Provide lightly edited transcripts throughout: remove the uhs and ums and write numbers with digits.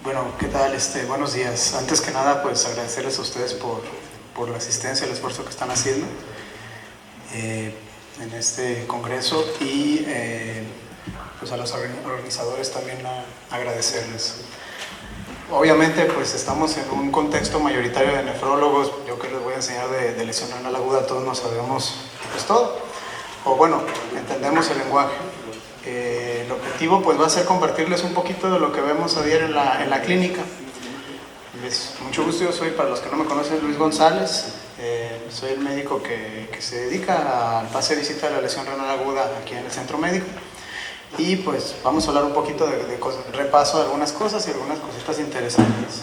Bueno, ¿qué tal? Buenos días. Antes que nada, pues agradecerles a ustedes por la asistencia, el esfuerzo que están haciendo en este congreso y pues a los organizadores también agradecerles. Obviamente, pues estamos en un contexto mayoritario de nefrólogos. Yo que les voy a enseñar de lesión renal aguda, todos nos sabemos pues todo, o bueno, entendemos el lenguaje. El objetivo pues va a ser compartirles un poquito de lo que vemos a diario en la clínica. Mucho gusto, yo soy, para los que no me conocen, Luis González. Soy el médico que se dedica al pase de visita de la lesión renal aguda aquí en el centro médico. Y pues vamos a hablar un poquito de repaso de algunas cosas y algunas cositas interesantes.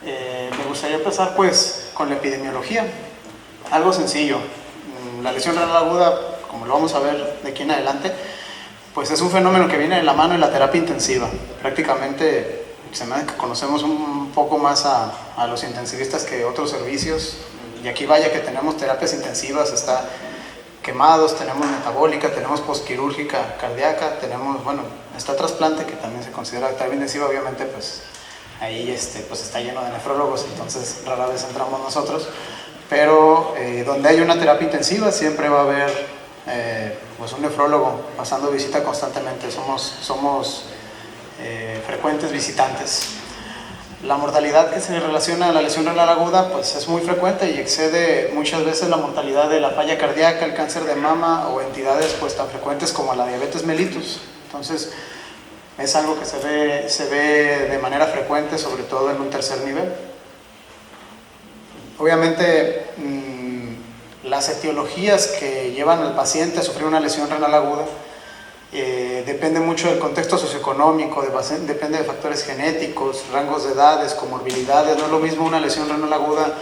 Me gustaría empezar pues con la epidemiología. Algo sencillo. La lesión renal aguda, como lo vamos a ver de aquí en adelante, pues es un fenómeno que viene de la mano de la terapia intensiva. Prácticamente se me hace que conocemos un poco más a los intensivistas que otros servicios. Y aquí vaya que tenemos terapias intensivas, está quemados, tenemos metabólica, tenemos postquirúrgica cardíaca, tenemos, bueno, está trasplante que también se considera terapia intensiva. Obviamente pues ahí pues está lleno de nefrólogos, entonces rara vez entramos nosotros. Pero donde hay una terapia intensiva siempre va a haber pues un nefrólogo pasando visita constantemente. Somos frecuentes visitantes. La mortalidad que se relaciona a la lesión renal aguda pues es muy frecuente y excede muchas veces la mortalidad de la falla cardíaca, el cáncer de mama o entidades pues tan frecuentes como la diabetes mellitus. Entonces es algo que se ve de manera frecuente, sobre todo en un tercer nivel. Obviamente las etiologías que llevan al paciente a sufrir una lesión renal aguda depende mucho del contexto socioeconómico, depende de factores genéticos, rangos de edades, comorbilidades. No es lo mismo una lesión renal aguda,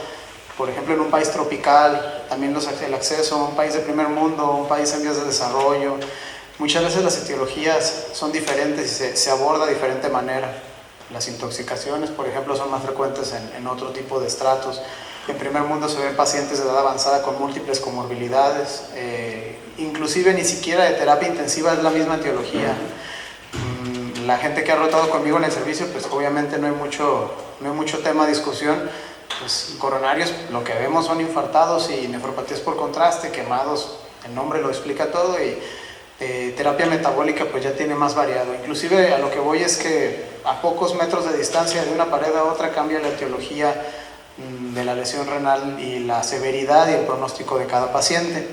por ejemplo, en un país tropical, también el acceso a un país de primer mundo, un país en vías de desarrollo. Muchas veces las etiologías son diferentes y se aborda de diferente manera. Las intoxicaciones, por ejemplo, son más frecuentes en otro tipo de estratos. En primer mundo se ven pacientes de edad avanzada con múltiples comorbilidades, inclusive ni siquiera de terapia intensiva es la misma etiología. La gente que ha rotado conmigo en el servicio, pues obviamente no hay mucho tema de discusión. Pues coronarios, lo que vemos son infartados y nefropatías por contraste, quemados, el nombre lo explica todo, y terapia metabólica pues ya tiene más variado. Inclusive a lo que voy es que a pocos metros de distancia de una pared a otra cambia la etiología de la lesión renal y la severidad y el pronóstico de cada paciente.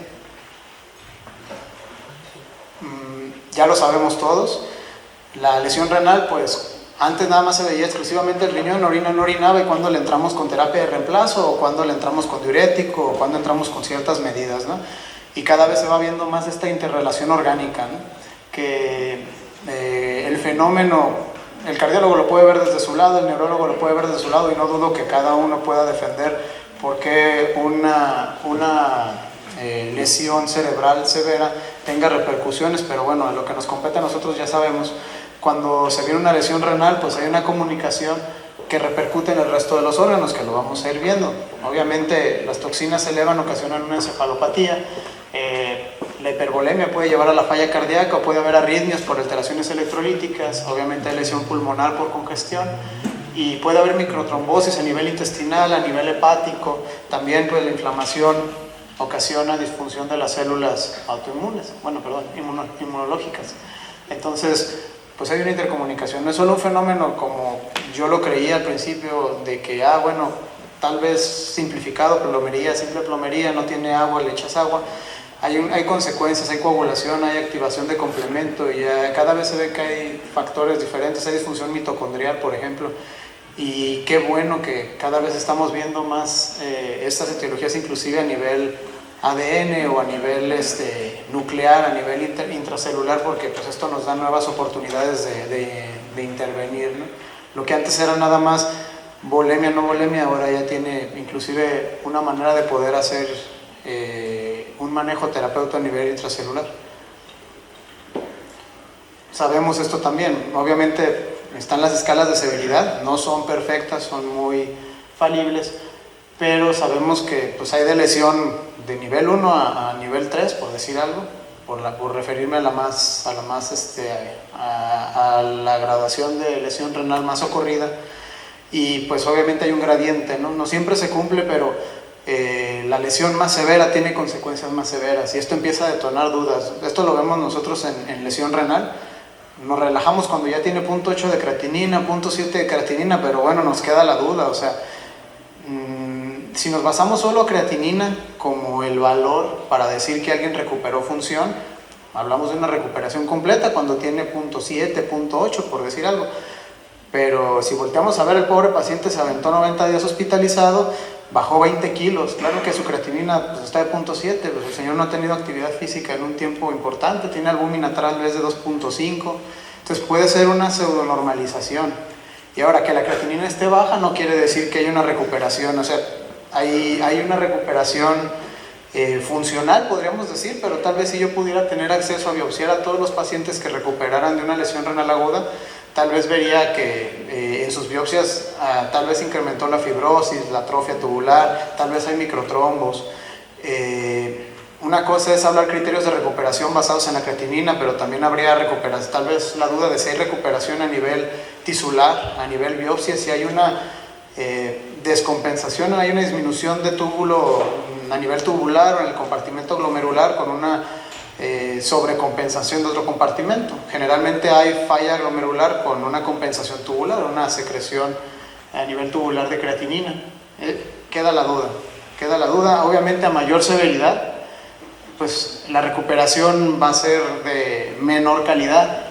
Ya lo sabemos todos, la lesión renal pues antes nada más se veía exclusivamente el riñón, orina no orinaba, y cuando le entramos con terapia de reemplazo, o cuando le entramos con diurético, o cuando entramos con ciertas medidas, ¿no? Y cada vez se va viendo más esta interrelación orgánica, ¿no? Que el fenómeno, el cardiólogo lo puede ver desde su lado, el neurólogo lo puede ver desde su lado, y no dudo que cada uno pueda defender por qué una lesión cerebral severa tenga repercusiones. Pero bueno, a lo que nos compete a nosotros ya sabemos, cuando se viene una lesión renal pues hay una comunicación que repercute en el resto de los órganos, que lo vamos a ir viendo. Obviamente las toxinas se elevan, ocasionan una encefalopatía. La hipervolemia puede llevar a la falla cardíaca, o puede haber arritmias por alteraciones electrolíticas. Obviamente hay lesión pulmonar por congestión, y puede haber microtrombosis a nivel intestinal, a nivel hepático. También pues la inflamación ocasiona disfunción de las células autoinmunes, inmunológicas. Entonces pues hay una intercomunicación. No es solo un fenómeno como yo lo creía al principio, de que tal vez simplificado, simple plomería, no tiene agua, le echas agua. Hay consecuencias, hay coagulación, hay activación de complemento, y cada vez se ve que hay factores diferentes. Hay disfunción mitocondrial, por ejemplo, y qué bueno que cada vez estamos viendo más estas etiologías, inclusive a nivel ADN o a nivel nuclear, a nivel intracelular, porque pues esto nos da nuevas oportunidades de intervenir, ¿no? Lo que antes era nada más volemia, no volemia, ahora ya tiene inclusive una manera de poder hacer un manejo terapéutico a nivel intracelular. Sabemos esto también, obviamente están las escalas de severidad, no son perfectas, son muy falibles, pero sabemos que pues hay de lesión de nivel 1 a nivel 3, por decir algo. por referirme a a la graduación de lesión renal más ocurrida. Y pues obviamente hay un gradiente, ¿no? No siempre se cumple, pero la lesión más severa tiene consecuencias más severas y esto empieza a detonar dudas. Esto lo vemos nosotros en lesión renal. Nos relajamos cuando ya tiene 0.8 de creatinina, 0.7 de creatinina, pero bueno, nos queda la duda. O sea, si nos basamos solo a creatinina como el valor para decir que alguien recuperó función, hablamos de una recuperación completa cuando tiene 0.7, 0.8, por decir algo. Pero si volteamos a ver, el pobre paciente se aventó 90 días hospitalizado, bajó 20 kilos, claro que su creatinina pues, está de 0.7, pues el señor no ha tenido actividad física en un tiempo importante, tiene albúmina tal vez de 2.5, entonces puede ser una pseudonormalización. Y ahora que la creatinina esté baja no quiere decir que hay una recuperación, o sea, hay una recuperación funcional, podríamos decir, pero tal vez si yo pudiera tener acceso a biopsiar a todos los pacientes que recuperaran de una lesión renal aguda, tal vez vería que en sus biopsias tal vez incrementó la fibrosis, la atrofia tubular, tal vez hay microtrombos. Una cosa es hablar criterios de recuperación basados en la creatinina, pero también habría recuperación, tal vez la duda de si hay recuperación a nivel tisular, a nivel biopsia, si hay una descompensación, hay una disminución de túbulo a nivel tubular o en el compartimento glomerular con una sobrecompensación de otro compartimento. Generalmente hay falla glomerular con una compensación tubular, una secreción a nivel tubular de creatinina. Queda la duda. Obviamente a mayor severidad, pues la recuperación va a ser de menor calidad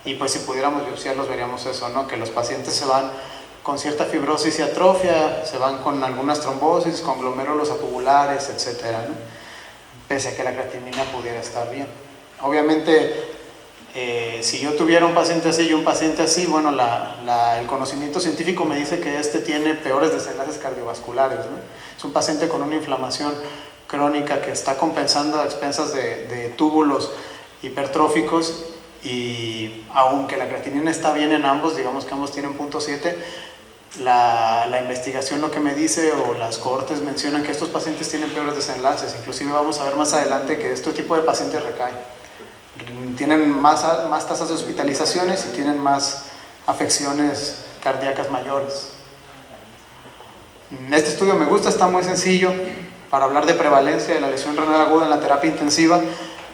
y pues si pudiéramos biopsiarlos veríamos eso, ¿no? Que los pacientes se van con cierta fibrosis y atrofia, se van con algunas trombosis, con glomérulos atubulares, etcétera, ¿no? Pese a que la creatinina pudiera estar bien. Obviamente, si yo tuviera un paciente así y un paciente así, bueno, el conocimiento científico me dice que este tiene peores desenlaces cardiovasculares, ¿no? Es un paciente con una inflamación crónica que está compensando a expensas de túbulos hipertróficos y aunque la creatinina está bien en ambos, digamos que ambos tienen 0.7, la investigación lo que me dice o las cohortes mencionan que estos pacientes tienen peores desenlaces, inclusive vamos a ver más adelante que este tipo de pacientes recaen, tienen más tasas de hospitalizaciones y tienen más afecciones cardíacas mayores. Este estudio me gusta, está muy sencillo para hablar de prevalencia de la lesión renal aguda en la terapia intensiva,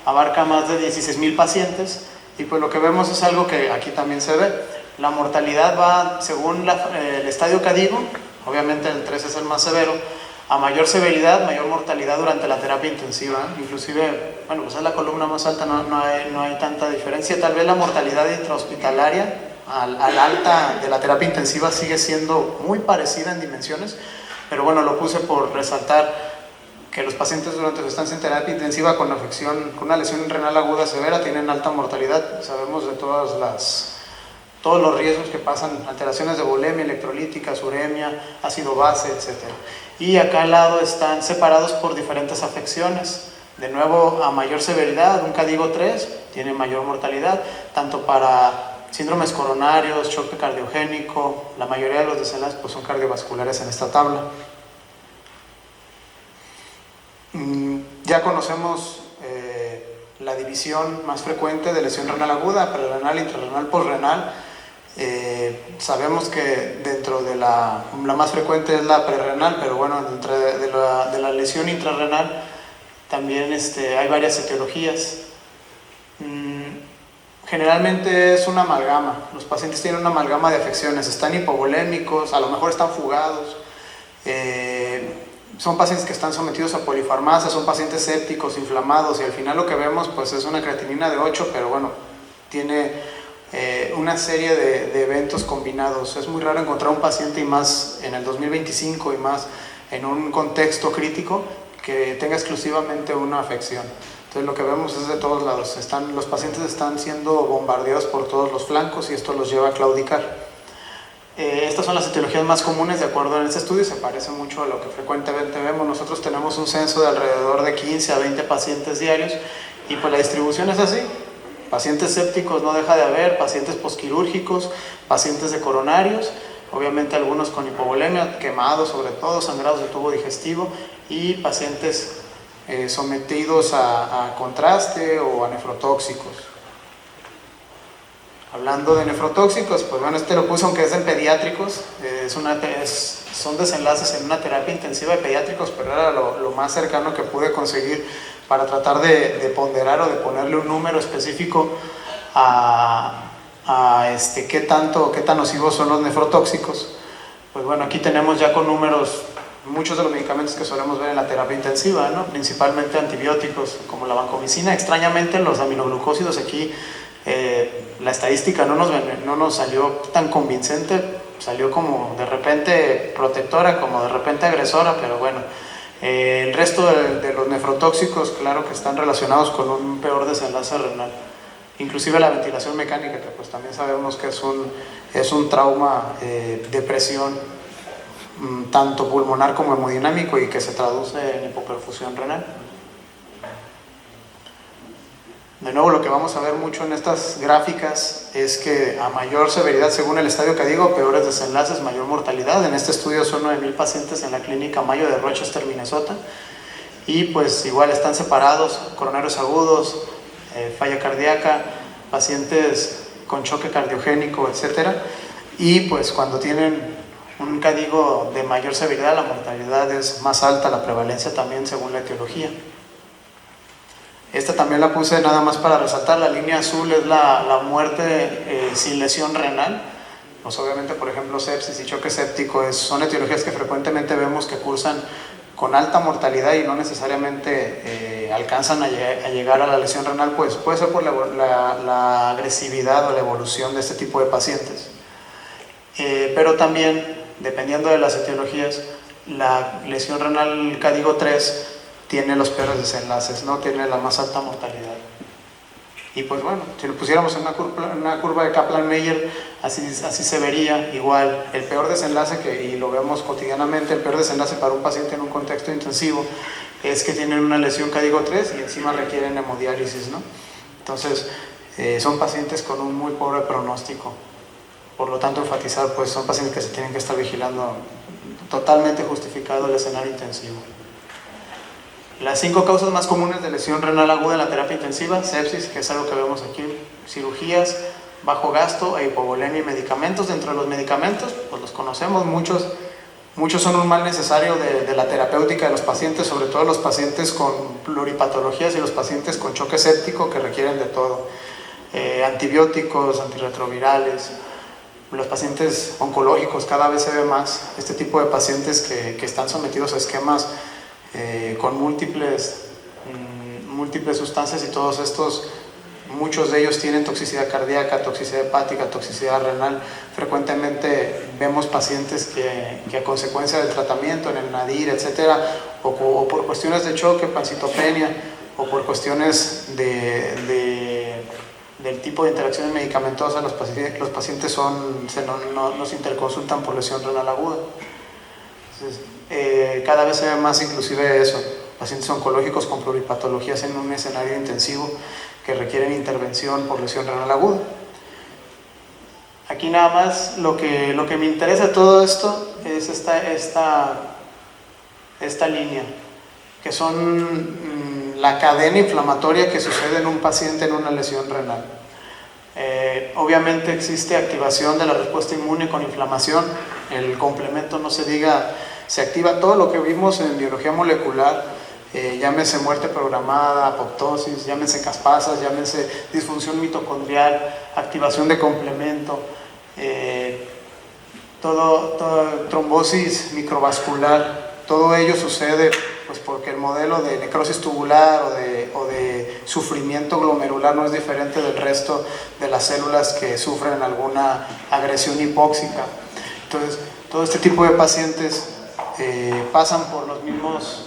abarca más de 16,000 pacientes y pues lo que vemos es algo que aquí también se ve. La mortalidad va según el estadio CADIGO, obviamente el 3 es el más severo, a mayor severidad, mayor mortalidad durante la terapia intensiva, inclusive, bueno, pues es la columna más alta, no hay tanta diferencia, tal vez la mortalidad intrahospitalaria al alta de la terapia intensiva sigue siendo muy parecida en dimensiones, pero bueno, lo puse por resaltar que los pacientes durante su estancia en terapia intensiva con afección, con una lesión renal aguda severa tienen alta mortalidad, sabemos de todos los riesgos que pasan, alteraciones de volemia, electrolíticas, uremia, ácido base, etc. Y acá al lado están separados por diferentes afecciones. De nuevo, a mayor severidad, un CADIGO 3 tiene mayor mortalidad, tanto para síndromes coronarios, choque cardiogénico, la mayoría de los desenlaces pues, son cardiovasculares en esta tabla. Ya conocemos la división más frecuente de lesión renal aguda, prerenal, intrarrenal, posrenal. Sabemos que dentro de la más frecuente es la prerrenal, pero bueno, dentro de la lesión intrarrenal también hay varias etiologías. Generalmente es una amalgama, los pacientes tienen una amalgama de afecciones, están hipovolémicos, a lo mejor están fugados, son pacientes que están sometidos a polifarmacia, son pacientes sépticos, inflamados y al final lo que vemos pues es una creatinina de 8, pero bueno, tiene una serie de eventos combinados. Es muy raro encontrar un paciente y más en el 2025 y más en un contexto crítico que tenga exclusivamente una afección. Entonces lo que vemos es de todos lados, los pacientes están siendo bombardeados por todos los flancos y esto los lleva a claudicar. Estas son las etiologías más comunes de acuerdo en este estudio, se parece mucho a lo que frecuentemente vemos. Nosotros tenemos un censo de alrededor de 15 a 20 pacientes diarios y pues la distribución es así. Pacientes sépticos no deja de haber, pacientes posquirúrgicos, pacientes de coronarios, obviamente algunos con hipovolemia, quemados sobre todo, sangrados del tubo digestivo y pacientes sometidos a contraste o a nefrotóxicos. Hablando de nefrotóxicos, pues bueno, lo puse aunque es en pediátricos, son desenlaces en una terapia intensiva de pediátricos, pero era lo más cercano que pude conseguir para tratar de ponderar o de ponerle un número específico a qué tan nocivos son los nefrotóxicos. Pues bueno, aquí tenemos ya con números muchos de los medicamentos que solemos ver en la terapia intensiva, ¿no? Principalmente antibióticos como la vancomicina. Extrañamente los aminoglucósidos aquí, la estadística no nos salió tan convincente, salió como de repente protectora, como de repente agresora, pero bueno, el resto de los nefrotóxicos, claro que están relacionados con un peor desenlace renal. Inclusive la ventilación mecánica, que pues también sabemos que es un trauma de presión, tanto pulmonar como hemodinámico, y que se traduce en hipoperfusión renal. De nuevo, lo que vamos a ver mucho en estas gráficas es que a mayor severidad, según el estadio que digo, peores desenlaces, mayor mortalidad. En este estudio son 9,000 pacientes en la clínica Mayo de Rochester, Minnesota, y pues igual están separados: coronarios agudos, falla cardíaca, pacientes con choque cardiogénico, etcétera. Y pues cuando tienen un CADIGO de mayor severidad, la mortalidad es más alta, la prevalencia también según la etiología. Esta también la puse nada más para resaltar. La línea azul es la muerte sin lesión renal. Pues obviamente, por ejemplo, sepsis y choque séptico son etiologías que frecuentemente vemos que cursan con alta mortalidad y no necesariamente alcanzan a llegar a la lesión renal. Pues puede ser por la agresividad o la evolución de este tipo de pacientes. Pero también, dependiendo de las etiologías, la lesión renal CADIGO 3 tiene los peores desenlaces, ¿no? Tiene la más alta mortalidad. Y pues bueno, si lo pusiéramos en una curva de Kaplan-Meier, así se vería igual el peor desenlace, y lo vemos cotidianamente. El peor desenlace para un paciente en un contexto intensivo es que tienen una lesión CADIGO 3 y encima requieren hemodiálisis, ¿no? Entonces, son pacientes con un muy pobre pronóstico. Por lo tanto, enfatizar, pues son pacientes que se tienen que estar vigilando. Totalmente justificado el escenario intensivo. Las 5 causas más comunes de lesión renal aguda en la terapia intensiva: sepsis, que es algo que vemos aquí, cirugías, bajo gasto e hipovolemia, y medicamentos. Dentro de los medicamentos, pues los conocemos, muchos son un mal necesario de la terapéutica de los pacientes, sobre todo los pacientes con pluripatologías y los pacientes con choque séptico, que requieren de todo. Antibióticos, antirretrovirales. Los pacientes oncológicos, cada vez se ve más este tipo de pacientes que están sometidos a esquemas con múltiples sustancias, y todos estos, muchos de ellos tienen toxicidad cardíaca, toxicidad hepática, toxicidad renal. Frecuentemente vemos pacientes que a consecuencia del tratamiento en el NADIR, etcétera, o por cuestiones de choque, pancitopenia, o por cuestiones del tipo de interacciones medicamentosas, los pacientes nos interconsultan por lesión renal aguda. Entonces, cada vez se ve más inclusive eso, pacientes oncológicos con pluripatologías en un escenario intensivo que requieren intervención por lesión renal aguda. Aquí nada más lo que me interesa de todo esto es esta línea, que son la cadena inflamatoria que sucede en un paciente en una lesión renal. Obviamente existe activación de la respuesta inmune con inflamación, el complemento no se diga, se activa todo lo que vimos en biología molecular, llámese muerte programada, apoptosis, llámese caspasas, llámese disfunción mitocondrial, activación de complemento, todo trombosis microvascular. Todo ello sucede pues porque el modelo de necrosis tubular o de sufrimiento glomerular no es diferente del resto de las células que sufren alguna agresión hipóxica. Entonces, todo este tipo de pacientes pasan por las mismas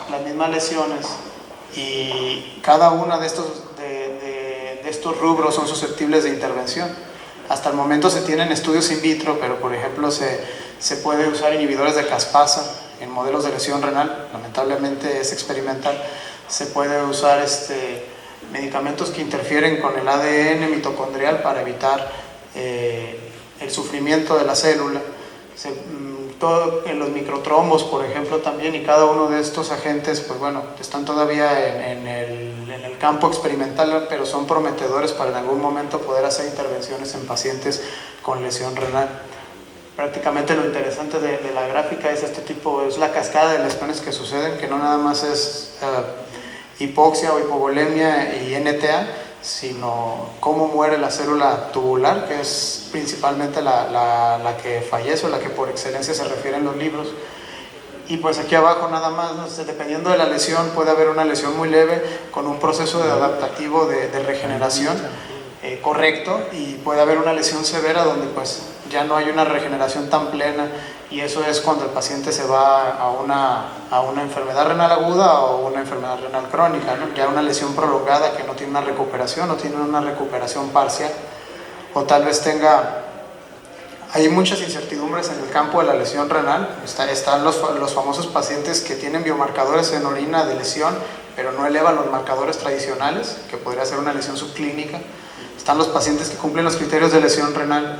lesiones, y cada uno de estos rubros son susceptibles de intervención. Hasta el momento se tienen estudios in vitro, pero por ejemplo se puede usar inhibidores de caspasa en modelos de lesión renal. Lamentablemente es experimental. Se puede usar medicamentos que interfieren con el ADN mitocondrial para evitar el sufrimiento de la célula. en los microtrombos, por ejemplo, también, y cada uno de estos agentes, pues bueno, están todavía en el campo experimental, pero son prometedores para en algún momento poder hacer intervenciones en pacientes con lesión renal. Prácticamente lo interesante de la gráfica es este tipo, es la cascada de lesiones que suceden, que no nada más es hipoxia o hipovolemia y NTA, sino cómo muere la célula tubular, que es principalmente la que fallece o la que por excelencia se refiere en los libros. Y pues aquí abajo nada más, ¿no? Dependiendo de la lesión, puede haber una lesión muy leve con un proceso adaptativo de regeneración correcto, y puede haber una lesión severa donde pues ya no hay una regeneración tan plena, y eso es cuando el paciente se va a una enfermedad renal aguda o una enfermedad renal crónica, ¿no? Ya una lesión prolongada que no tiene una recuperación, o tiene una recuperación parcial, o tal vez hay muchas incertidumbres en el campo de la lesión renal. Están los famosos pacientes que tienen biomarcadores en orina de lesión, pero no elevan los marcadores tradicionales, que podría ser una lesión subclínica. Están los pacientes que cumplen los criterios de lesión renal,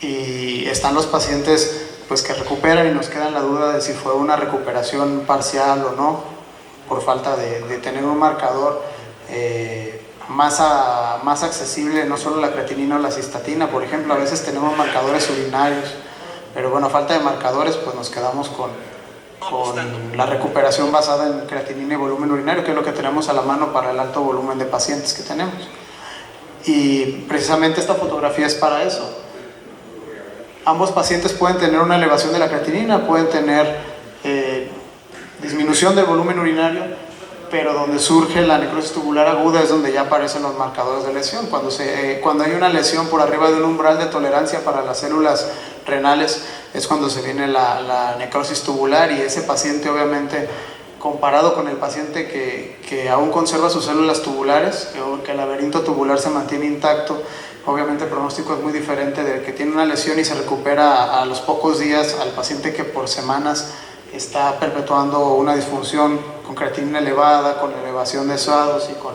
y están los pacientes pues, que recuperan y nos queda la duda de si fue una recuperación parcial o no, por falta de tener un marcador más accesible, no solo la creatinina o la cistatina, por ejemplo. A veces tenemos marcadores urinarios, pero bueno, a falta de marcadores, pues nos quedamos con la recuperación basada en creatinina y volumen urinario, que es lo que tenemos a la mano para el alto volumen de pacientes que tenemos. Y precisamente esta fotografía es para eso. Ambos pacientes pueden tener una elevación de la creatinina, pueden tener disminución del volumen urinario, pero donde surge la necrosis tubular aguda es donde ya aparecen los marcadores de lesión. Cuando hay una lesión por arriba de un umbral de tolerancia para las células renales, es cuando se viene la necrosis tubular, y ese paciente, obviamente, comparado con el paciente que aún conserva sus células tubulares, que el laberinto tubular se mantiene intacto, obviamente el pronóstico es muy diferente del que tiene una lesión y se recupera a los pocos días, al paciente que por semanas está perpetuando una disfunción con creatinina elevada, con elevación de SOADOS y con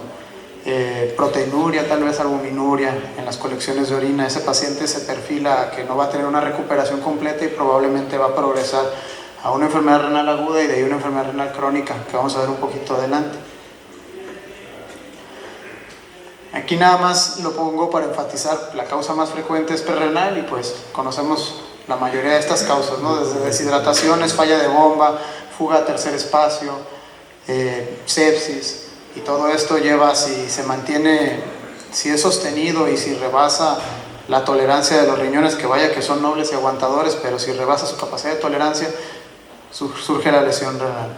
proteinuria, tal vez albuminuria en las colecciones de orina. Ese paciente se perfila a que no va a tener una recuperación completa y probablemente va a progresar a una enfermedad renal aguda, y de ahí una enfermedad renal crónica, que vamos a ver un poquito adelante. Aquí nada más lo pongo para enfatizar, la causa más frecuente es prerrenal, y pues conocemos la mayoría de estas causas, ¿no? Desde deshidrataciones, falla de bomba, fuga a tercer espacio, sepsis, y todo esto lleva, si se mantiene, si es sostenido y si rebasa la tolerancia de los riñones, que vaya que son nobles y aguantadores, pero si rebasa su capacidad de tolerancia, surge la lesión renal.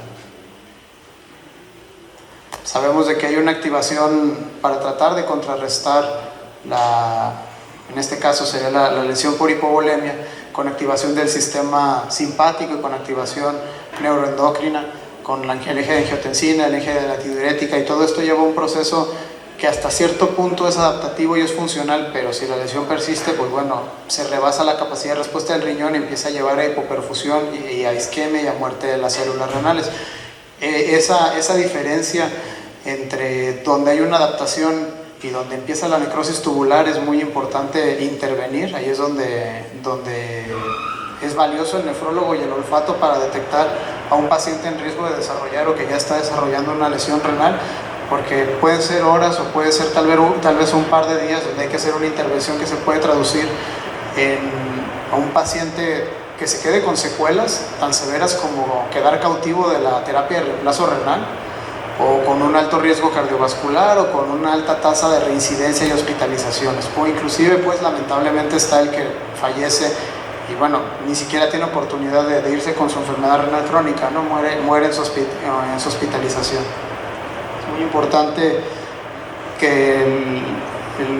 Sabemos de que hay una activación para tratar de contrarrestar en este caso sería la lesión por hipovolemia, con activación del sistema simpático y con activación neuroendocrina, con el eje de angiotensina, el eje de la antidiurética, y todo esto lleva un proceso que hasta cierto punto es adaptativo y es funcional, pero si la lesión persiste, pues bueno, se rebasa la capacidad de respuesta del riñón y empieza a llevar a hipoperfusión y a isquemia y a muerte de las células renales. Esa diferencia entre donde hay una adaptación y donde empieza la necrosis tubular es muy importante intervenir. Ahí es donde es valioso el nefrólogo y el olfato para detectar a un paciente en riesgo de desarrollar o que ya está desarrollando una lesión renal, porque pueden ser horas o puede ser tal vez un par de días donde hay que hacer una intervención que se puede traducir a un paciente que se quede con secuelas tan severas como quedar cautivo de la terapia de reemplazo renal, o con un alto riesgo cardiovascular, o con una alta tasa de reincidencia y hospitalizaciones, o inclusive pues lamentablemente está el que fallece y bueno, ni siquiera tiene oportunidad de irse con su enfermedad renal crónica, ¿no? Muere en su hospitalización. Es muy importante que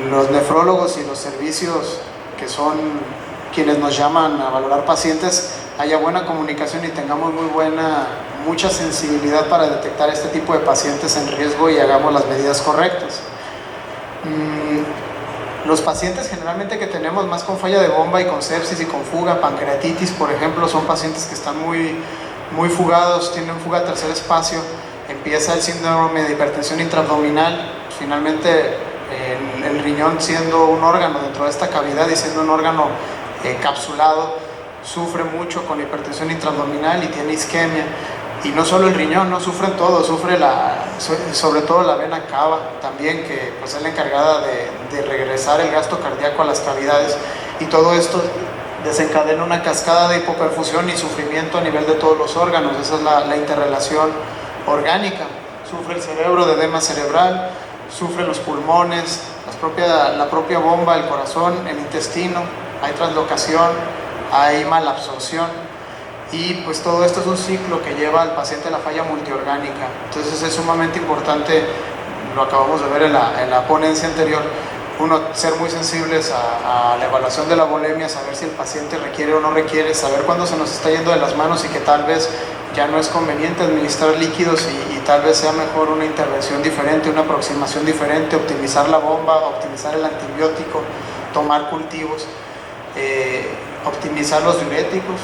los nefrólogos y los servicios que son quienes nos llaman a valorar pacientes haya buena comunicación y tengamos mucha sensibilidad para detectar este tipo de pacientes en riesgo y hagamos las medidas correctas. Los pacientes generalmente que tenemos más con falla de bomba y con sepsis y con fuga, pancreatitis por ejemplo, son pacientes que están muy fugados, tienen fuga a tercer espacio, empieza el síndrome de hipertensión intraabdominal, finalmente el riñón siendo un órgano dentro de esta cavidad y siendo un órgano capsulado, sufre mucho con hipertensión intraabdominal y tiene isquemia. Y no solo el riñón, no sufren todo, sufre sobre todo la vena cava también, que pues es la encargada de regresar el gasto cardíaco a las cavidades, y todo esto desencadena una cascada de hipoperfusión y sufrimiento a nivel de todos los órganos. Esa es la interrelación orgánica. Sufre el cerebro de edema cerebral, sufre los pulmones, la propia bomba, el corazón, el intestino, hay translocación, hay malabsorción. Y pues todo esto es un ciclo que lleva al paciente a la falla multiorgánica. Entonces es sumamente importante, lo acabamos de ver en la ponencia anterior, ser muy sensibles a la evaluación de la volemia, saber si el paciente requiere o no requiere, saber cuándo se nos está yendo de las manos y que tal vez ya no es conveniente administrar líquidos y tal vez sea mejor una intervención diferente, una aproximación diferente, optimizar la bomba, optimizar el antibiótico, tomar cultivos, optimizar los diuréticos,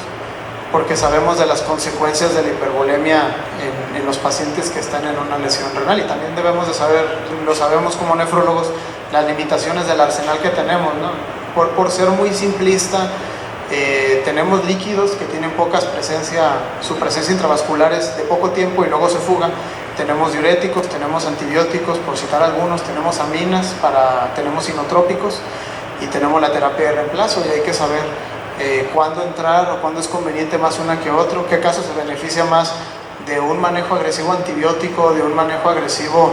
porque sabemos de las consecuencias de la hipervolemia en los pacientes que están en una lesión renal, y también debemos de saber, lo sabemos como nefrólogos, las limitaciones del arsenal que tenemos, ¿no? Por ser muy simplista, tenemos líquidos que tienen su presencia intravascular es de poco tiempo y luego se fuga. Tenemos diuréticos, tenemos antibióticos, por citar algunos, tenemos aminas, tenemos inotrópicos y tenemos la terapia de reemplazo, y hay que saber cuándo entrar o cuándo es conveniente más una que otro, qué caso se beneficia más de un manejo agresivo antibiótico, de un manejo agresivo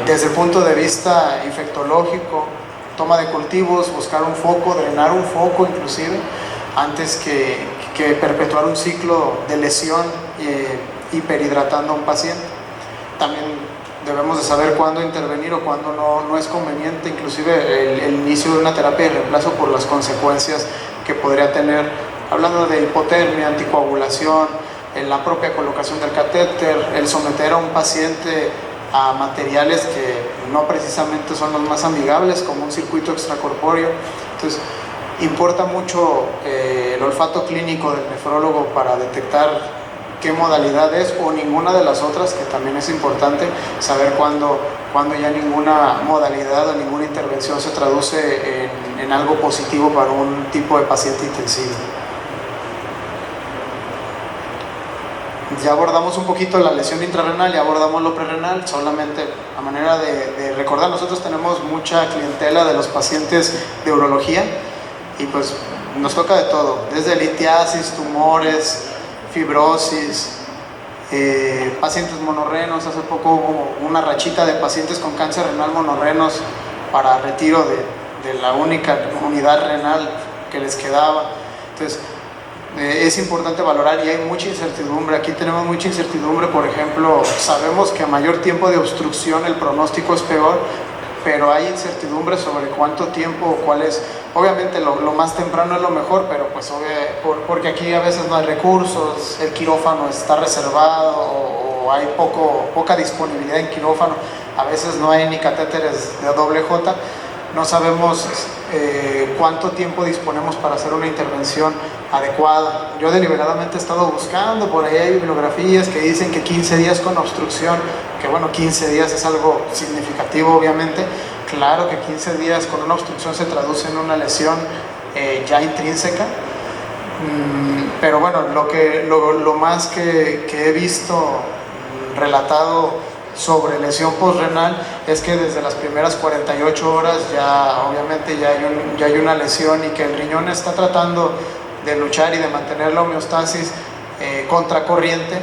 desde el punto de vista infectológico, toma de cultivos, buscar un foco, drenar un foco inclusive, antes que perpetuar un ciclo de lesión hiperhidratando a un paciente. También debemos de saber cuándo intervenir o cuándo no es conveniente, inclusive el inicio de una terapia de reemplazo por las consecuencias que podría tener, hablando de hipotermia, anticoagulación, en la propia colocación del catéter, el someter a un paciente a materiales que no precisamente son los más amigables, como un circuito extracorpóreo. Entonces, importa mucho el olfato clínico del nefrólogo para detectar qué modalidad es, o ninguna de las otras, que también es importante saber cuándo ya ninguna modalidad o ninguna intervención se traduce en algo positivo para un tipo de paciente intensivo. Ya abordamos un poquito la lesión intrarrenal, ya abordamos lo prerrenal, solamente a manera de recordar, nosotros tenemos mucha clientela de los pacientes de urología y pues nos toca de todo, desde litiasis, tumores, fibrosis, pacientes monorrenos. Hace poco hubo una rachita de pacientes con cáncer renal monorrenos para retiro de la única unidad renal que les quedaba. Entonces, es importante valorar, y hay mucha incertidumbre. Aquí tenemos mucha incertidumbre, por ejemplo, sabemos que a mayor tiempo de obstrucción el pronóstico es peor, pero hay incertidumbre sobre cuánto tiempo, cuál es. Obviamente lo más temprano es lo mejor, pero pues porque aquí a veces no hay recursos, el quirófano está reservado o hay poca disponibilidad en quirófano, a veces no hay ni catéteres de doble J. No sabemos cuánto tiempo disponemos para hacer una intervención adecuada. Yo deliberadamente he estado buscando, por ahí hay bibliografías que dicen que 15 días con obstrucción, que bueno, 15 días es algo significativo obviamente. Claro que 15 días con una obstrucción se traduce en una lesión ya intrínseca, pero bueno, lo más que he visto relatado sobre lesión postrenal es que desde las primeras 48 horas ya obviamente ya hay una lesión, y que el riñón está tratando de luchar y de mantener la homeostasis contracorriente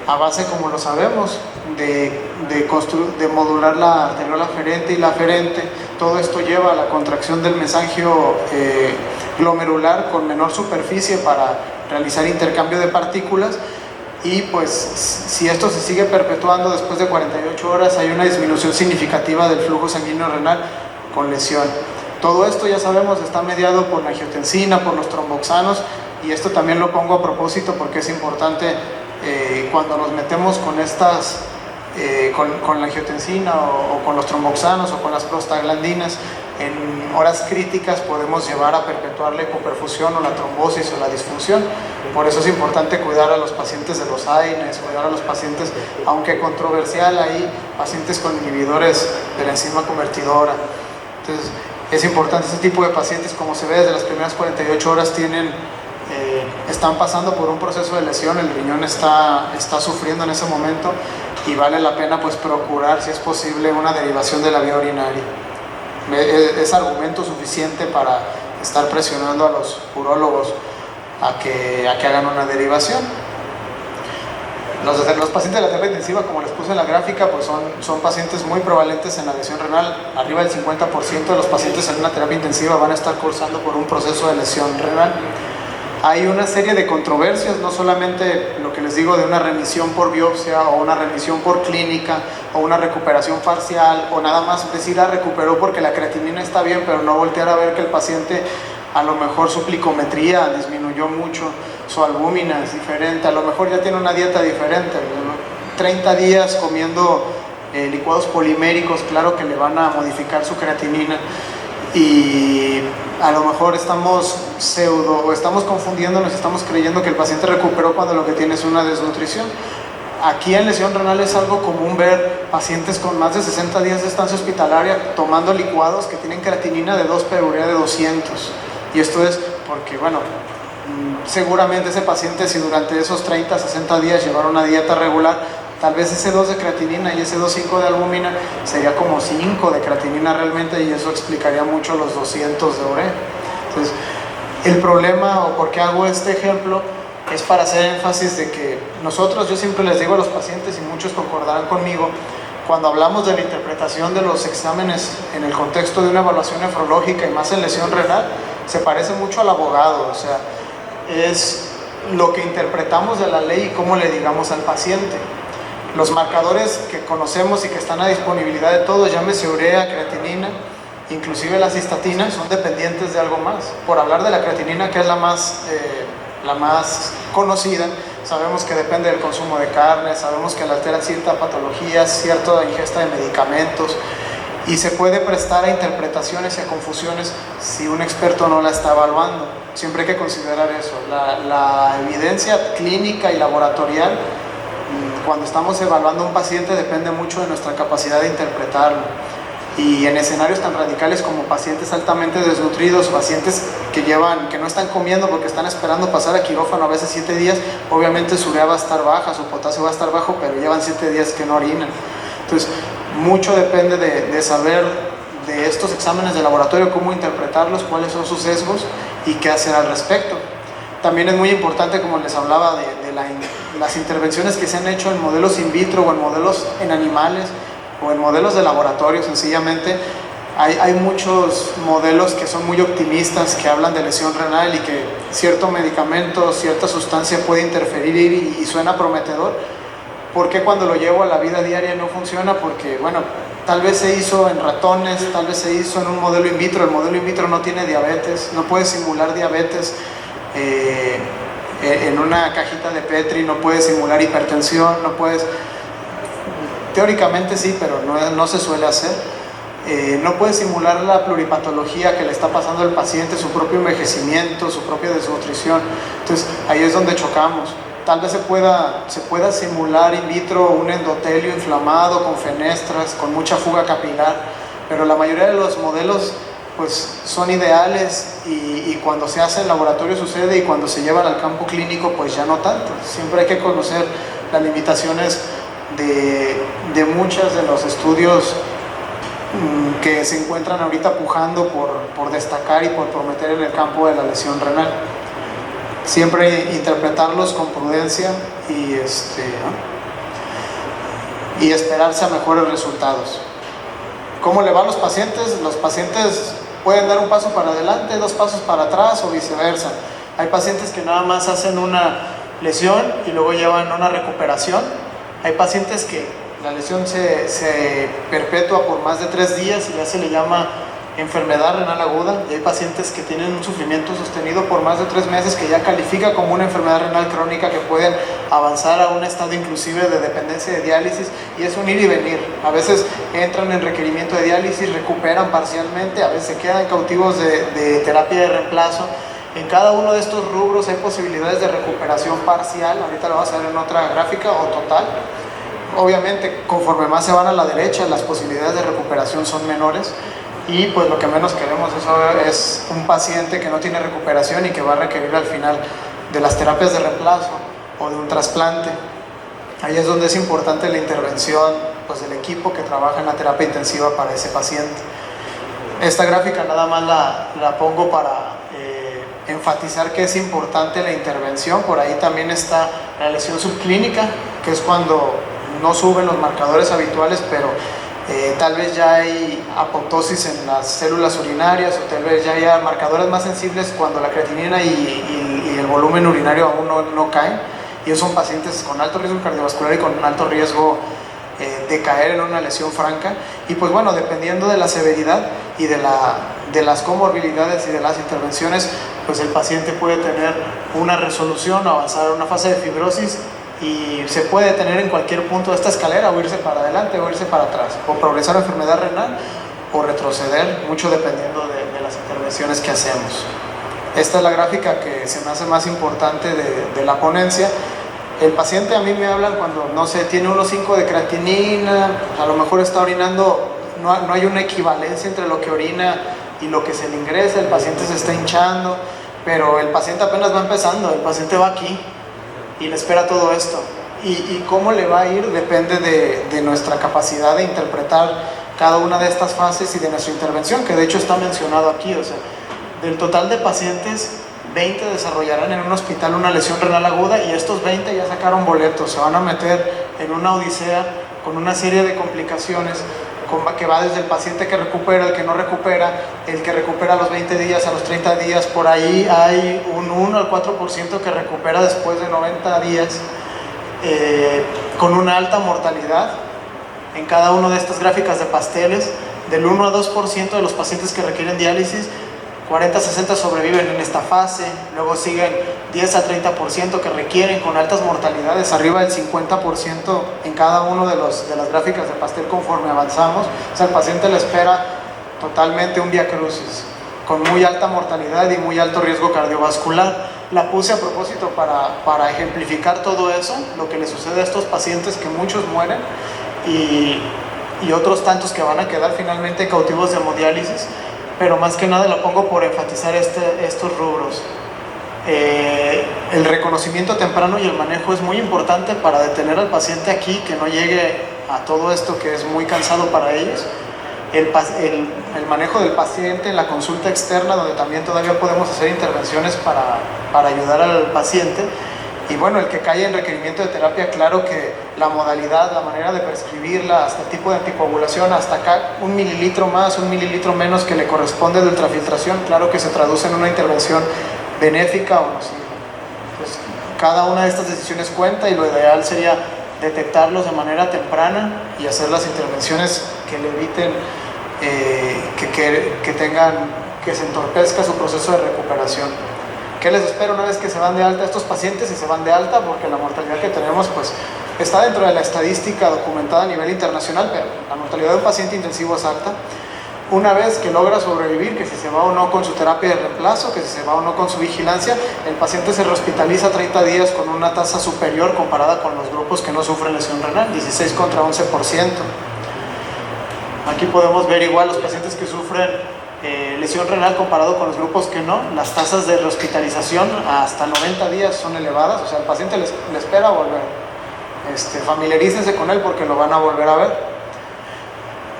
a base, como lo sabemos, de modular la arteriola aferente y la aferente. Todo esto lleva a la contracción del mesangio glomerular con menor superficie para realizar intercambio de partículas. Y pues si esto se sigue perpetuando después de 48 horas, hay una disminución significativa del flujo sanguíneo renal con lesión. Todo esto, ya sabemos, está mediado por la angiotensina, por los tromboxanos, y esto también lo pongo a propósito porque es importante cuando nos metemos con con la angiotensina o con los tromboxanos o con las prostaglandinas. En horas críticas podemos llevar a perpetuar la hipoperfusión o la trombosis o la disfunción. Por eso es importante cuidar a los pacientes de los AINES, cuidar a los pacientes, aunque controversial, hay pacientes con inhibidores de la enzima convertidora. Entonces es importante, este tipo de pacientes, como se ve desde las primeras 48 horas, tienen están pasando por un proceso de lesión, el riñón está sufriendo en ese momento y vale la pena pues procurar, si es posible, una derivación de la vía urinaria. Es argumento suficiente para estar presionando a los urólogos a que hagan una derivación. Los pacientes de la terapia intensiva, como les puse en la gráfica, pues son pacientes muy prevalentes en la lesión renal. Arriba del 50% de los pacientes en una terapia intensiva van a estar cursando por un proceso de lesión renal. Hay una serie de controversias, no solamente lo que les digo de una remisión por biopsia o una remisión por clínica o una recuperación parcial o nada más decir recuperó porque la creatinina está bien, pero no voltear a ver que el paciente a lo mejor su glicometría disminuyó mucho, su albúmina es diferente, a lo mejor ya tiene una dieta diferente, ¿no? 30 días comiendo licuados poliméricos, claro que le van a modificar su creatinina y a lo mejor estamos confundiéndonos, estamos creyendo que el paciente recuperó cuando lo que tiene es una desnutrición. Aquí en lesión renal es algo común ver pacientes con más de 60 días de estancia hospitalaria tomando licuados que tienen creatinina de 2 per urea de 200. Y esto es porque, bueno, seguramente ese paciente, si durante esos 30, 60 días llevara una dieta regular, tal vez ese 2 de creatinina y ese 2,5 de albúmina sería como 5 de creatinina realmente, y eso explicaría mucho los 200 de urea. Entonces, el problema, o por qué hago este ejemplo, es para hacer énfasis de que nosotros, yo siempre les digo a los pacientes, y muchos concordarán conmigo, cuando hablamos de la interpretación de los exámenes en el contexto de una evaluación nefrológica y más en lesión renal, se parece mucho al abogado, o sea, es lo que interpretamos de la ley y cómo le digamos al paciente. Los marcadores que conocemos y que están a disponibilidad de todos, llámese urea, creatinina, inclusive las cistatinas, son dependientes de algo más. Por hablar de la creatinina, que es la más conocida, sabemos que depende del consumo de carne, sabemos que le altera cierta patología, cierta ingesta de medicamentos, y se puede prestar a interpretaciones y a confusiones si un experto no la está evaluando. Siempre hay que considerar eso. La evidencia clínica y laboratorial, cuando estamos evaluando a un paciente, depende mucho de nuestra capacidad de interpretarlo. Y en escenarios tan radicales como pacientes altamente desnutridos, pacientes que no están comiendo porque están esperando pasar a quirófano a veces 7 días, obviamente su urea va a estar baja, su potasio va a estar bajo, pero llevan 7 días que no orinan. Entonces, mucho depende de saber de estos exámenes de laboratorio, cómo interpretarlos, cuáles son sus sesgos y qué hacer al respecto. También es muy importante, como les hablaba, de las intervenciones que se han hecho en modelos in vitro o en modelos en animales o en modelos de laboratorio. Sencillamente hay muchos modelos que son muy optimistas, que hablan de lesión renal y que cierto medicamento, cierta sustancia puede interferir y suena prometedor. ¿Por qué cuando lo llevo a la vida diaria no funciona? Porque, bueno, tal vez se hizo en ratones, tal vez se hizo en un modelo in vitro. El modelo in vitro no tiene diabetes, no puede simular diabetes en una cajita de Petri, no puede simular hipertensión, no puedes... Teóricamente sí, pero no se suele hacer. No puede simular la pluripatología que le está pasando al paciente, su propio envejecimiento, su propia desnutrición. Entonces, ahí es donde chocamos. Tal vez se pueda simular in vitro un endotelio inflamado con fenestras, con mucha fuga capilar, pero la mayoría de los modelos pues son ideales y cuando se hace en laboratorio sucede, y cuando se llevan al campo clínico pues ya no tanto. Siempre hay que conocer las limitaciones de muchos de los estudios que se encuentran ahorita pujando por destacar y por prometer en el campo de la lesión renal. Siempre interpretarlos con prudencia y esperarse a mejores resultados. ¿Cómo le va a los pacientes? Los pacientes pueden dar un paso para adelante, 2 pasos para atrás o viceversa. Hay pacientes que nada más hacen una lesión y luego llevan una recuperación. Hay pacientes que la lesión se perpetúa por más de 3 días y ya se le llama enfermedad renal aguda, y hay pacientes que tienen un sufrimiento sostenido por más de 3 meses que ya califica como una enfermedad renal crónica, que pueden avanzar a un estado inclusive de dependencia de diálisis, y es un ir y venir. A veces entran en requerimiento de diálisis, recuperan parcialmente, a veces se quedan cautivos de terapia de reemplazo. En cada uno de estos rubros hay posibilidades de recuperación parcial, ahorita lo vamos a ver en otra gráfica, o total. Obviamente, conforme más se van a la derecha, las posibilidades de recuperación son menores. y pues lo que menos queremos es un paciente que no tiene recuperación y que va a requerir al final de las terapias de reemplazo o de un trasplante. Ahí es donde es importante la intervención pues, del equipo que trabaja en la terapia intensiva para ese paciente. Esta gráfica nada más la pongo para enfatizar que es importante la intervención. Por ahí también está la lesión subclínica, que es cuando no suben los marcadores habituales, pero tal vez ya hay apoptosis en las células urinarias, o tal vez ya haya marcadores más sensibles cuando la creatinina y el volumen urinario aún no caen. Y esos son pacientes con alto riesgo cardiovascular y con alto riesgo de caer en una lesión franca. Y pues bueno, dependiendo de la severidad y de las comorbilidades y de las intervenciones, pues el paciente puede tener una resolución, avanzar a una fase de fibrosis, y se puede detener en cualquier punto de esta escalera, o irse para adelante o irse para atrás, o progresar a enfermedad renal o retroceder, mucho dependiendo de las intervenciones que hacemos. Esta es la gráfica que se me hace más importante de la ponencia. El paciente, a mí me hablan cuando, no sé, tiene 1.5 de creatinina, a lo mejor está orinando, no hay una equivalencia entre lo que orina y lo que se le ingresa, el paciente se está hinchando, pero el paciente apenas va empezando, el paciente va aquí y le espera todo esto. Y cómo le va a ir depende de nuestra capacidad de interpretar cada una de estas fases y de nuestra intervención, que de hecho está mencionado aquí. O sea, del total de pacientes, 20 desarrollarán en un hospital una lesión renal aguda, y estos 20 ya sacaron boletos, se van a meter en una odisea con una serie de complicaciones que va desde el paciente que recupera, el que no recupera, el que recupera a los 20 días, a los 30 días, por ahí hay un 1 al 4% que recupera después de 90 días, con una alta mortalidad. En cada una de estas gráficas de pasteles, del 1 a 2% de los pacientes que requieren diálisis, 40-60 sobreviven en esta fase, luego siguen 10 a 30% que requieren, con altas mortalidades, arriba del 50% en cada uno de las gráficas de pastel conforme avanzamos. O sea, el paciente le espera totalmente un viacrucis, con muy alta mortalidad y muy alto riesgo cardiovascular. La puse a propósito para ejemplificar todo eso, lo que le sucede a estos pacientes, que muchos mueren y otros tantos que van a quedar finalmente cautivos de hemodiálisis. Pero más que nada lo pongo por enfatizar estos rubros. El reconocimiento temprano y el manejo es muy importante para detener al paciente aquí, que no llegue a todo esto que es muy cansado para ellos. El manejo del paciente en la consulta externa, donde también todavía podemos hacer intervenciones para ayudar al paciente. Y bueno, el que cae en requerimiento de terapia, claro que la modalidad, la manera de prescribirla, hasta el tipo de anticoagulación, hasta acá 1 mililitro más, 1 mililitro menos que le corresponde de ultrafiltración, claro que se traduce en una intervención benéfica o nociva. Pues cada una de estas decisiones cuenta, y lo ideal sería detectarlos de manera temprana y hacer las intervenciones que le eviten que se entorpezca su proceso de recuperación. ¿Qué les espera una vez que se van de alta estos pacientes? Si se van de alta, porque la mortalidad que tenemos pues está dentro de la estadística documentada a nivel internacional, pero la mortalidad de un paciente intensivo es alta. Una vez que logra sobrevivir, que si se va o no con su terapia de reemplazo, que si se va o no con su vigilancia, el paciente se rehospitaliza 30 días con una tasa superior comparada con los grupos que no sufren lesión renal, 16 contra 11%. Aquí podemos ver igual los pacientes que sufren lesión renal comparado con los grupos que no. Las tasas de rehospitalización hasta 90 días son elevadas, o sea, el paciente le espera volver. Familiarícense con él porque lo van a volver a ver.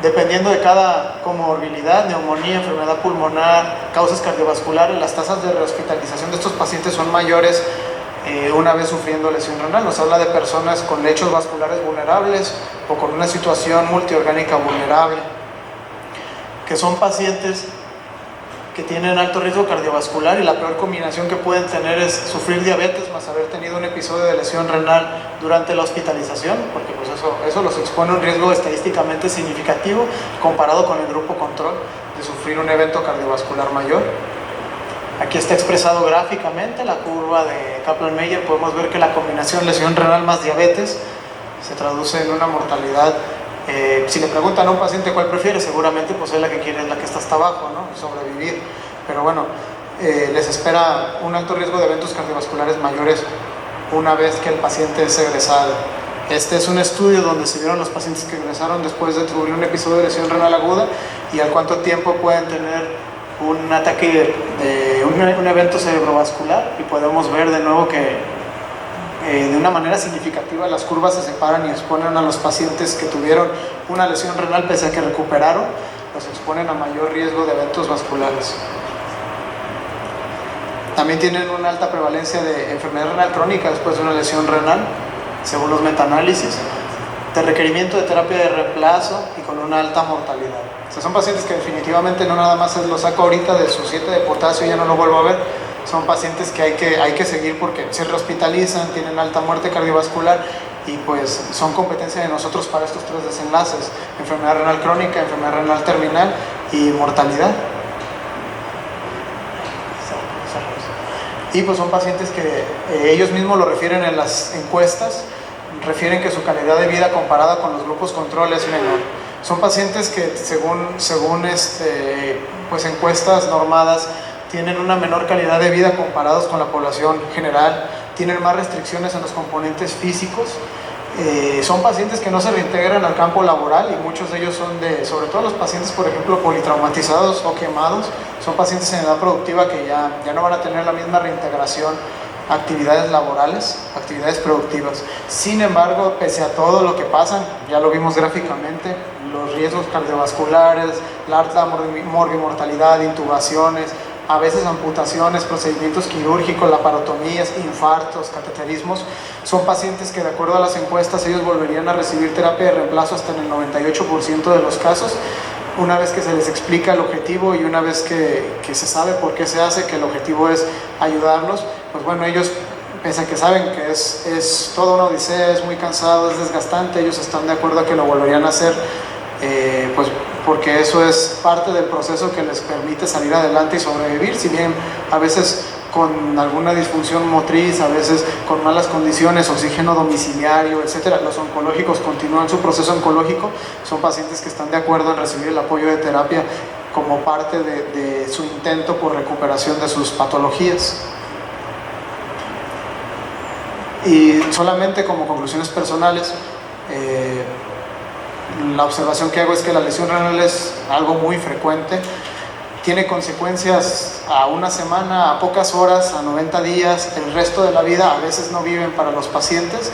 Dependiendo de cada comorbilidad, neumonía, enfermedad pulmonar, causas cardiovasculares, las tasas de rehospitalización de estos pacientes son mayores una vez sufriendo lesión renal. Nos habla de personas con lechos vasculares vulnerables o con una situación multiorgánica vulnerable, que son pacientes que tienen alto riesgo cardiovascular, y la peor combinación que pueden tener es sufrir diabetes más haber tenido un episodio de lesión renal durante la hospitalización, porque pues eso los expone a un riesgo estadísticamente significativo comparado con el grupo control de sufrir un evento cardiovascular mayor. Aquí está expresado gráficamente la curva de Kaplan-Meier. Podemos ver que la combinación lesión renal más diabetes se traduce en una mortalidad. Si le preguntan a un paciente cuál prefiere, seguramente pues es la que quiere, es la que está hasta abajo, ¿no? Sobrevivir. Pero bueno, les espera un alto riesgo de eventos cardiovasculares mayores una vez que el paciente es egresado. Este es un estudio donde se vieron los pacientes que ingresaron después de sufrir un episodio de lesión renal aguda y al cuánto tiempo pueden tener un ataque de un evento cerebrovascular, y podemos ver de nuevo que de una manera significativa las curvas se separan y exponen a los pacientes que tuvieron una lesión renal pese a que recuperaron, los exponen a mayor riesgo de eventos vasculares. También tienen una alta prevalencia de enfermedad renal crónica después de una lesión renal, según los metaanálisis, de requerimiento de terapia de reemplazo y con una alta mortalidad. O sea, son pacientes que definitivamente no nada más lo saco ahorita de su 7 de potasio y ya no lo vuelvo a ver. Son pacientes que hay que seguir porque se rehospitalizan, tienen alta muerte cardiovascular y pues son competencia de nosotros para estos 3 desenlaces: enfermedad renal crónica, enfermedad renal terminal y mortalidad. Y pues son pacientes que ellos mismos lo refieren en las encuestas, refieren que su calidad de vida comparada con los grupos control es menor. Son pacientes que según pues encuestas normadas tienen una menor calidad de vida comparados con la población general, tienen más restricciones en los componentes físicos, son pacientes que no se reintegran al campo laboral y muchos de ellos son sobre todo los pacientes, por ejemplo, politraumatizados o quemados, son pacientes en edad productiva que ya no van a tener la misma reintegración a actividades laborales, actividades productivas. Sin embargo, pese a todo lo que pasan, ya lo vimos gráficamente, los riesgos cardiovasculares, la alta morbimortalidad, intubaciones, a veces amputaciones, procedimientos quirúrgicos, laparotomías, infartos, cateterismos, son pacientes que de acuerdo a las encuestas ellos volverían a recibir terapia de reemplazo hasta en el 98% de los casos, una vez que se les explica el objetivo y una vez que se sabe por qué se hace, que el objetivo es ayudarlos. Pues bueno, ellos, pese a que saben que es toda una odisea, es muy cansado, es desgastante, ellos están de acuerdo a que lo volverían a hacer, pues porque eso es parte del proceso que les permite salir adelante y sobrevivir, si bien a veces con alguna disfunción motriz, a veces con malas condiciones, oxígeno domiciliario, etcétera. Los oncológicos continúan su proceso oncológico, son pacientes que están de acuerdo en recibir el apoyo de terapia como parte de su intento por recuperación de sus patologías. Y solamente como conclusiones personales, la observación que hago es que la lesión renal es algo muy frecuente, tiene consecuencias a una semana, a pocas horas, a 90 días, el resto de la vida a veces no viven para los pacientes,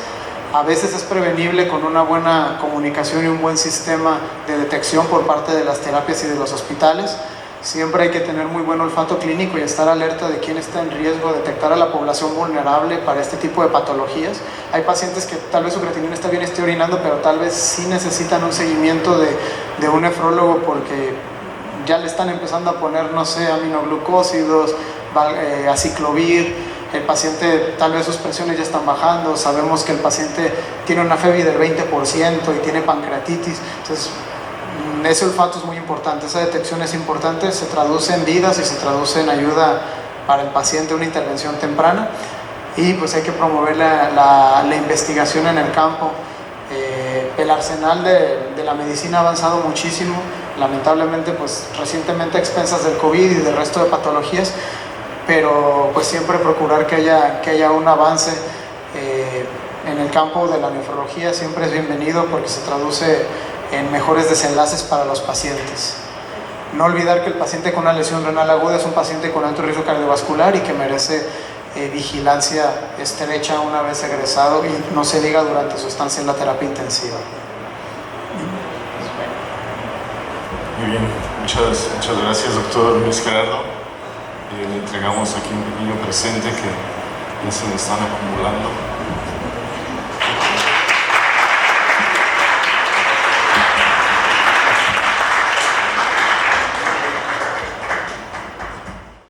a veces es prevenible con una buena comunicación y un buen sistema de detección por parte de las terapias y de los hospitales. Siempre hay que tener muy buen olfato clínico y estar alerta de quién está en riesgo, detectar a la población vulnerable para este tipo de patologías. Hay pacientes que tal vez su creatinina está bien, esté orinando, pero tal vez sí necesitan un seguimiento de un nefrólogo porque ya le están empezando a poner, no sé, aminoglucósidos, aciclovir, el paciente tal vez sus presiones ya están bajando, sabemos que el paciente tiene una FEBI del 20% y tiene pancreatitis, entonces ese olfato es muy importante, esa detección es importante, se traduce en vidas y se traduce en ayuda para el paciente, una intervención temprana, y pues hay que promover la investigación en el campo. El arsenal de la medicina ha avanzado muchísimo, lamentablemente pues recientemente a expensas del COVID y del resto de patologías, pero pues siempre procurar que haya un avance en el campo de la nefrología siempre es bienvenido porque se traduce en mejores desenlaces para los pacientes. No olvidar que el paciente con una lesión renal aguda es un paciente con alto riesgo cardiovascular y que merece vigilancia estrecha una vez egresado y no se diga durante su estancia en la terapia intensiva. Muy bien, muchas gracias, doctor Luis Gerardo. Le entregamos aquí un pequeño presente que ya se le están acumulando.